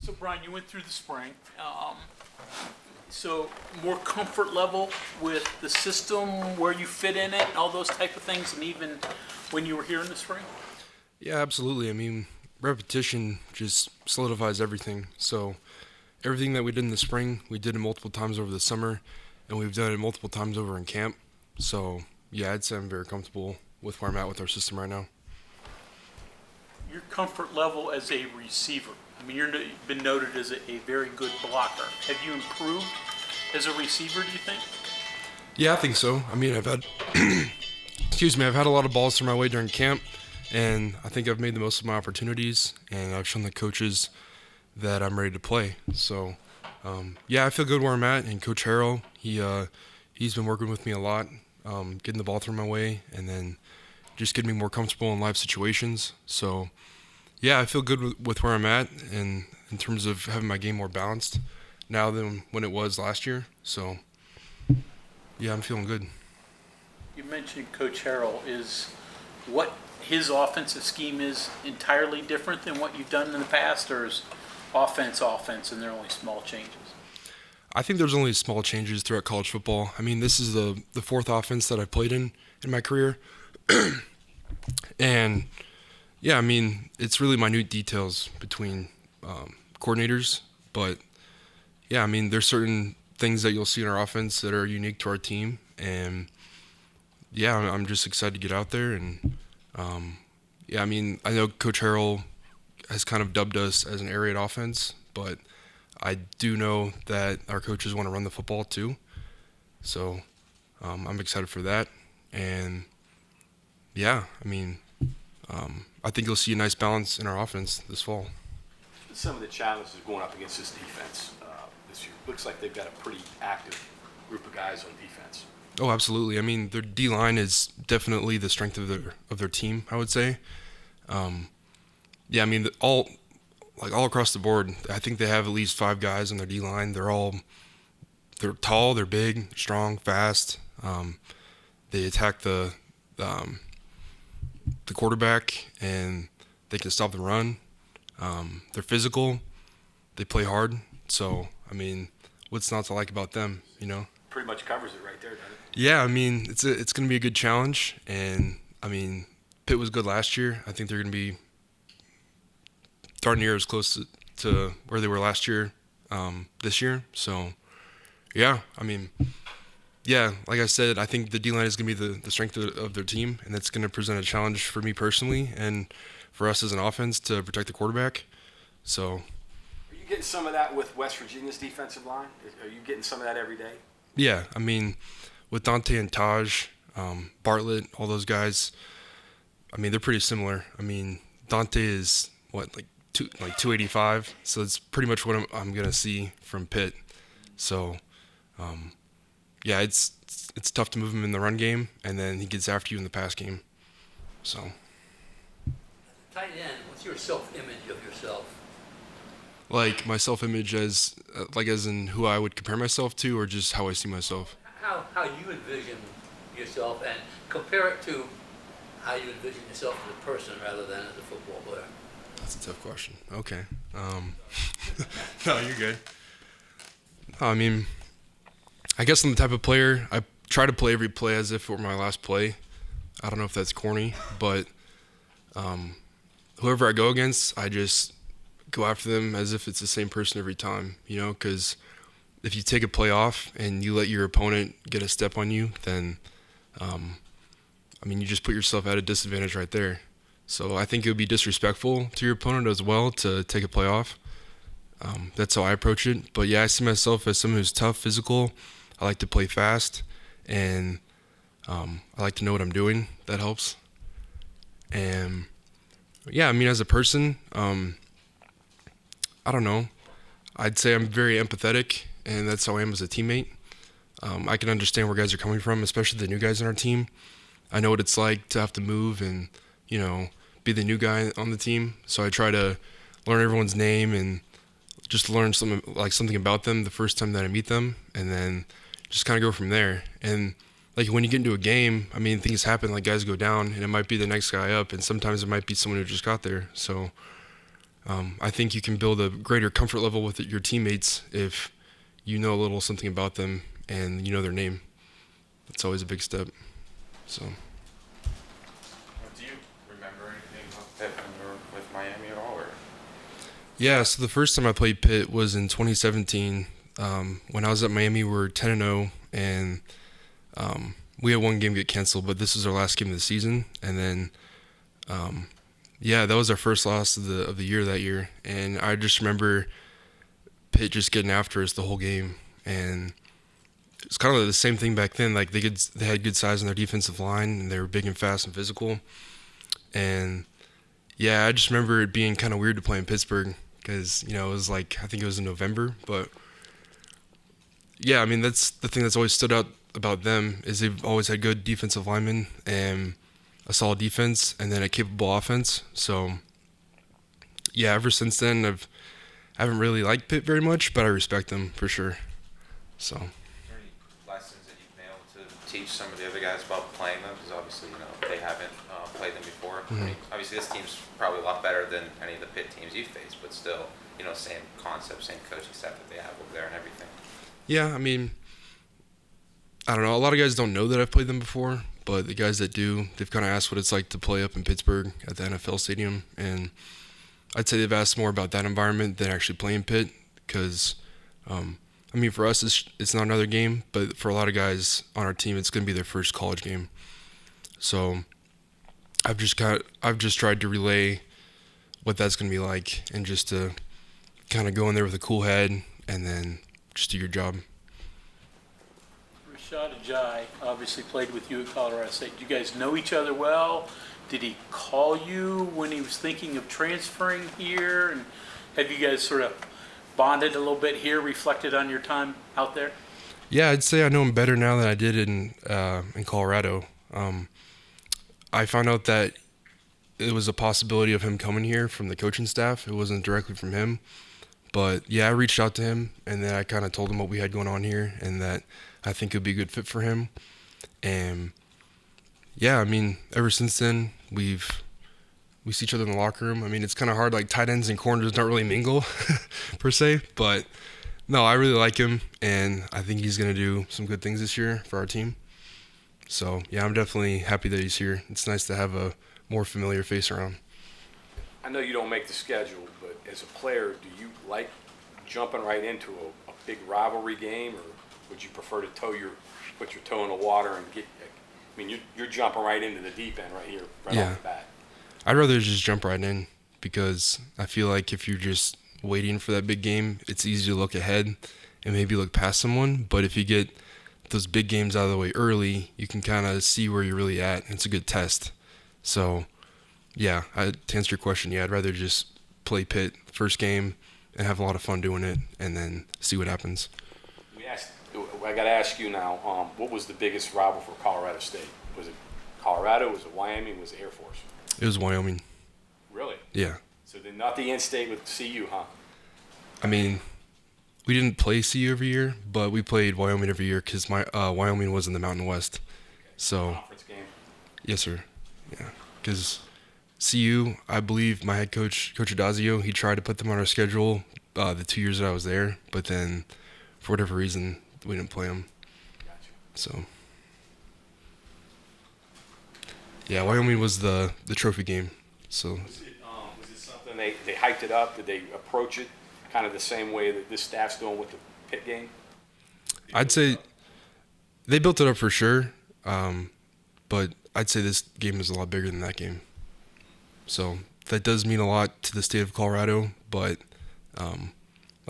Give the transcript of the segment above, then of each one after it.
So Brian, you went through the spring. So more comfort level with the system, where you fit in it, and all those type of things, and even when you were here in the spring? Yeah, absolutely. I mean, repetition just solidifies everything. So everything that we did in the spring, we did it multiple times over the summer, and we've done it multiple times over in camp. So yeah, I'd say I'm very comfortable with where I'm at with our system right now. Your comfort level as a receiver. I mean, you've been noted as a very good blocker. Have you improved as a receiver, do you think? Yeah, I think so. I mean, I've had, I've had a lot of balls through my way during camp, and I think I've made the most of my opportunities, and I've shown the coaches that I'm ready to play. So, yeah, I feel good where I'm at, and Coach Harrell, he's been working with me a lot, getting the ball through my way, and then just getting me more comfortable in live situations. So, yeah, I feel good with where I'm at, and in terms of having my game more balanced now than when it was last year. So, yeah, I'm feeling good. You mentioned Coach Harrell. Is what his offensive scheme is entirely different than what you've done in the past, or is offense, and there are only small changes? I think there's only small changes throughout college football. I mean, this is the fourth offense that I've played in my career. And, yeah, I mean, it's really minute details between coordinators. But, yeah, I mean, there's certain things that you'll see in our offense that are unique to our team. And, yeah, I'm just excited to get out there. And, yeah, I mean, I know Coach Harrell has kind of dubbed us as an air raid offense, but I do know that our coaches want to run the football too. So I'm excited for that. And, yeah, I mean, I think you'll see a nice balance in our offense this fall. Some of the challenges going up against this defense this year. Looks like they've got a pretty active group of guys on defense. Oh, absolutely. I mean, their D-line is definitely the strength of their team, I would say. Yeah, I mean, all across the board, I think they have at least 5 guys on their D-line. They're tall, they're big, strong, fast. They attack the quarterback, and they can stop the run. They're physical. They play hard. So, I mean, what's not to like about them, you know? Pretty much covers it right there, doesn't it? Yeah, I mean, it's going to be a good challenge. And, I mean, Pitt was good last year. I think they're going to be darn near as close to where they were last year this year. So, yeah, I mean, yeah, like I said, I think the D-line is going to be the strength of their team, and that's going to present a challenge for me personally and for us as an offense to protect the quarterback. So, are you getting some of that with West Virginia's defensive line? Are you getting some of that every day? Yeah, I mean, with Dante and Taj, Bartlett, all those guys, I mean, they're pretty similar. I mean, Dante is, like 285, so it's pretty much what I'm going to see from Pitt. So, yeah, it's tough to move him in the run game, and then he gets after you in the pass game. So. Tight end, what's your self-image of yourself? Like my self-image as in who I would compare myself to, or just how I see myself? How you envision yourself, and compare it to how you envision yourself as a person rather than as a football player. That's a tough question. Okay. No, you're good. I mean, I guess I'm the type of player, I try to play every play as if it were my last play. I don't know if that's corny, but whoever I go against, I just go after them as if it's the same person every time, you know, because if you take a play off and you let your opponent get a step on you, then, I mean, you just put yourself at a disadvantage right there. So I think it would be disrespectful to your opponent as well to take a play off. That's how I approach it. But, yeah, I see myself as someone who's tough, physical. I like to play fast, and I like to know what I'm doing. That helps. And, yeah, I mean, as a person, I don't know. I'd say I'm very empathetic, and that's how I am as a teammate. I can understand where guys are coming from, especially the new guys on our team. I know what it's like to have to move and, you know, be the new guy on the team. So I try to learn everyone's name and just learn something about them the first time that I meet them, and then just kind of go from there. And like when you get into a game, I mean, things happen, like guys go down, and it might be the next guy up, and sometimes it might be someone who just got there. So I think you can build a greater comfort level with your teammates if you know a little something about them and you know their name. That's always a big step. So. Do you remember anything about Pitt when you were with Miami at all? Or? Yeah, so the first time I played Pitt was in 2017. When I was at Miami, we were 10-0, and we had one game get canceled, but this was our last game of the season. And then, that was our first loss of the year that year. And I just remember Pitt just getting after us the whole game. And it's kind of the same thing back then. Like they had good size on their defensive line, and they were big and fast and physical. And yeah, I just remember it being kind of weird to play in Pittsburgh because it was like I think it was in November. But yeah, I mean that's the thing that's always stood out about them is they've always had good defensive linemen and a solid defense, and then a capable offense. So yeah, ever since then I haven't really liked Pitt very much, but I respect them for sure. So. Are there any lessons that you've been able to teach some of the other guys about playing them? Because obviously, they haven't played them before. Mm-hmm. I mean, obviously, this team's probably a lot better than any of the Pitt teams you've faced, but still, same concept, same coaching staff that they have over there and everything. Yeah, I mean, I don't know. A lot of guys don't know that I've played them before, but the guys that do, they've kind of asked what it's like to play up in Pittsburgh at the NFL stadium, and I'd say they've asked more about that environment than actually playing Pitt because, for us, it's not another game, but for a lot of guys on our team, it's going to be their first college game. So I've just tried to relay what that's going to be like and just to kind of go in there with a cool head and then just do your job. Rashad Ajayi obviously played with you at Colorado State. Do you guys know each other well? Did he call you when he was thinking of transferring here? And have you guys sort of bonded a little bit here, reflected on your time out there? Yeah, I'd say I know him better now than I did in Colorado. I found out that it was a possibility of him coming here from the coaching staff. It wasn't directly from him. But, yeah, I reached out to him, and then I kind of told him what we had going on here and that I think it would be a good fit for him. And, yeah, ever since then, we see each other in the locker room. It's kind of hard. Like, tight ends and corners don't really mingle, per se. But, no, I really like him, and I think he's going to do some good things this year for our team. So, yeah, I'm definitely happy that he's here. It's nice to have a more familiar face around. I know you don't make the schedule, but as a player, do you like jumping right into a big rivalry game, or would you prefer to put your toe in the water and get? You're jumping right into the deep end right here, right off the bat. I'd rather just jump right in because I feel like if you're just waiting for that big game, it's easy to look ahead and maybe look past someone. But if you get those big games out of the way early, you can kind of see where you're really at. And it's a good test. So, yeah, to answer your question, I'd rather just play Pitt first game and have a lot of fun doing it and then see what happens. I got to ask you now, what was the biggest rival for Colorado State? Was it Colorado? Was it Wyoming? Was it Air Force? It was Wyoming. Really? Yeah. So then not the in-state with CU, huh? We didn't play CU every year, but we played Wyoming every year because Wyoming was in the Mountain West. So, conference game? Yes, sir. Yeah, because CU, I believe my head coach, Coach Adazio, he tried to put them on our schedule the 2 years that I was there, but then for whatever reason, we didn't play them. Gotcha. So, yeah, Wyoming was the trophy game. So Was it something they hyped it up? Did they approach it kind of the same way that this staff's doing with the Pitt game? I'd say they built it up for sure, but I'd say this game is a lot bigger than that game. So that does mean a lot to the state of Colorado, but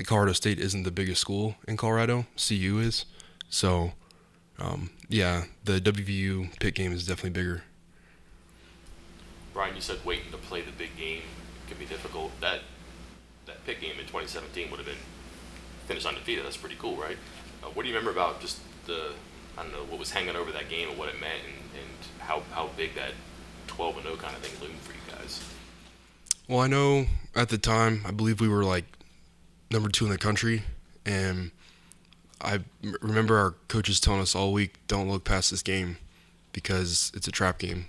Colorado State isn't the biggest school in Colorado. CU is. So, the WVU Pitt game is definitely bigger. Brian, you said waiting to play the big game can be difficult. That Pitt game in 2017 would have been finished undefeated. That's pretty cool, right? What do you remember about just what was hanging over that game and what it meant and how big that 12-0 kind of thing loomed for you guys? Well, I know at the time, I believe we were number 2 in the country, and I remember our coaches telling us all week, don't look past this game because it's a trap game.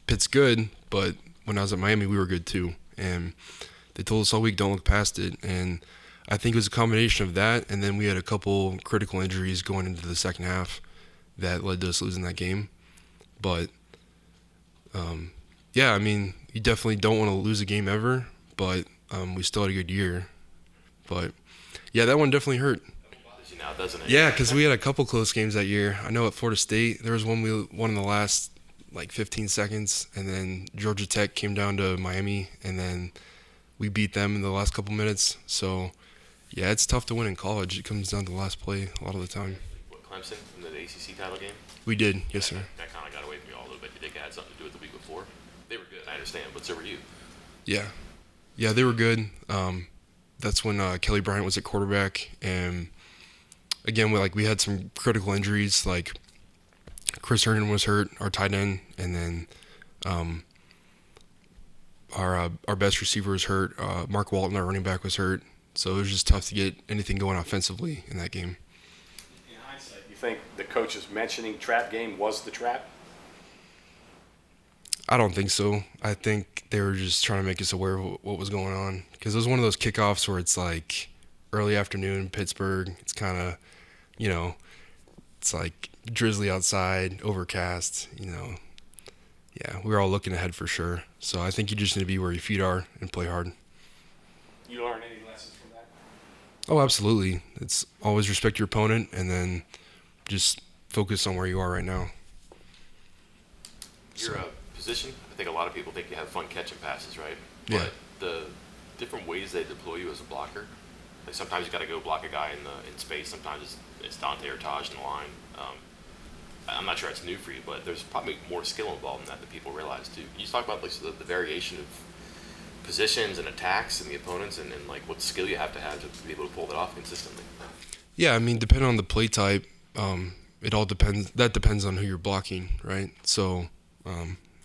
Pitt's good, but when I was at Miami, we were good too. And they told us all week, don't look past it. And I think it was a combination of that, and then we had a couple critical injuries going into the second half that led to us losing that game. But, yeah, I mean, you definitely don't want to lose a game ever, but we still had a good year. But, yeah, that one definitely hurt. Bothers you now, doesn't it? Yeah, because we had a couple close games that year. I know at Florida State, there was one we won in the last, 15 seconds, and then Georgia Tech came down to Miami, and then we beat them in the last couple minutes. So, yeah, it's tough to win in college. It comes down to the last play a lot of the time. What, Clemson in the ACC title game? We did, yes, sir. That kind of got away from you all a little bit. You think it had something to do with the week before? They were good, I understand, but so were you. Yeah. Yeah, they were good. That's when Kelly Bryant was at quarterback. And, again, we had some critical injuries. Like, Chris Herndon was hurt, our tight end. And then our best receiver was hurt. Mark Walton, our running back, was hurt. So it was just tough to get anything going offensively in that game. In hindsight, you think the coaches mentioning trap game was the trap? I don't think so. I think they were just trying to make us aware of what was going on. Because it was one of those kickoffs where it's like early afternoon, Pittsburgh. It's kind of, it's like drizzly outside, overcast, Yeah, we were all looking ahead for sure. So I think you just need to be where your feet are and play hard. You learn any lessons from that? Oh, absolutely. It's always respect your opponent and then just focus on where you are right now. Your position, I think a lot of people think you have fun catching passes, right? Yeah. But the different ways they deploy you as a blocker, like sometimes you got to go block a guy in space. Sometimes it's Dante or Taj in the line. I'm not sure that's new for you, but there's probably more skill involved in that than people realize too. Can you talk about the variation of positions and attacks and the opponents and what skill you have to be able to pull that off consistently? Yeah, I mean, depending on the play type, it all depends. That depends on who you're blocking, right? So,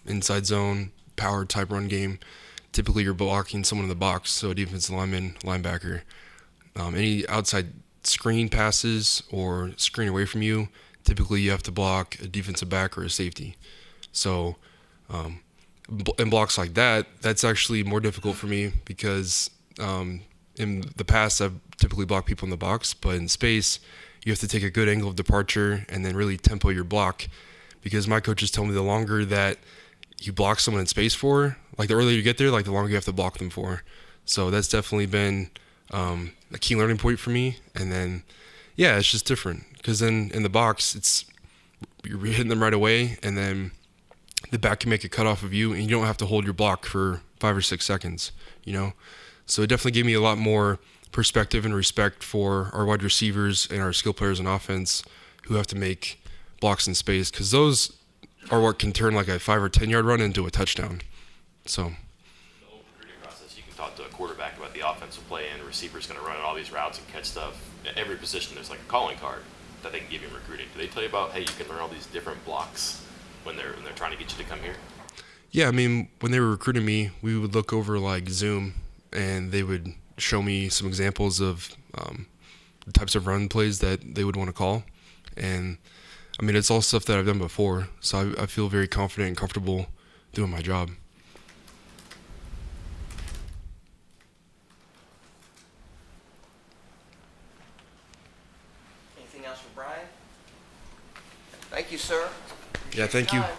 inside zone, power type run game, typically you're blocking someone in the box, so a defensive lineman, linebacker. Any outside screen passes or screen away from you, typically you have to block a defensive back or a safety. So, in blocks like that, that's actually more difficult for me because in the past I've typically blocked people in the box, but in space you have to take a good angle of departure and then really tempo your block, because my coaches tell me the longer that you block someone in space for, the earlier you get there, the longer you have to block them for. So that's definitely been a key learning point for me. And then, yeah, it's just different because then in the box, you're hitting them right away, and then the back can make a cut off of you, and you don't have to hold your block for 5 or 6 seconds, So it definitely gave me a lot more perspective and respect for our wide receivers and our skill players in offense who have to make blocks in space, because those are what can turn like a 5 or 10 yard run into a touchdown. So The whole recruiting process, you can talk to a quarterback about the offensive play, and a receiver's going to run all these routes and catch stuff. At every position, there's like a calling card that they can give you in recruiting. Do they tell you about, hey, you can learn all these different blocks when they're trying to get you to come here? yeah, I mean, when they were recruiting me, we would look over Zoom, and they would show me some examples of the types of run plays that they would want to call. And I mean, it's all stuff that I've done before, so I feel very confident and comfortable doing my job. Anything else for Brian? Thank you, sir. Yeah, thank you.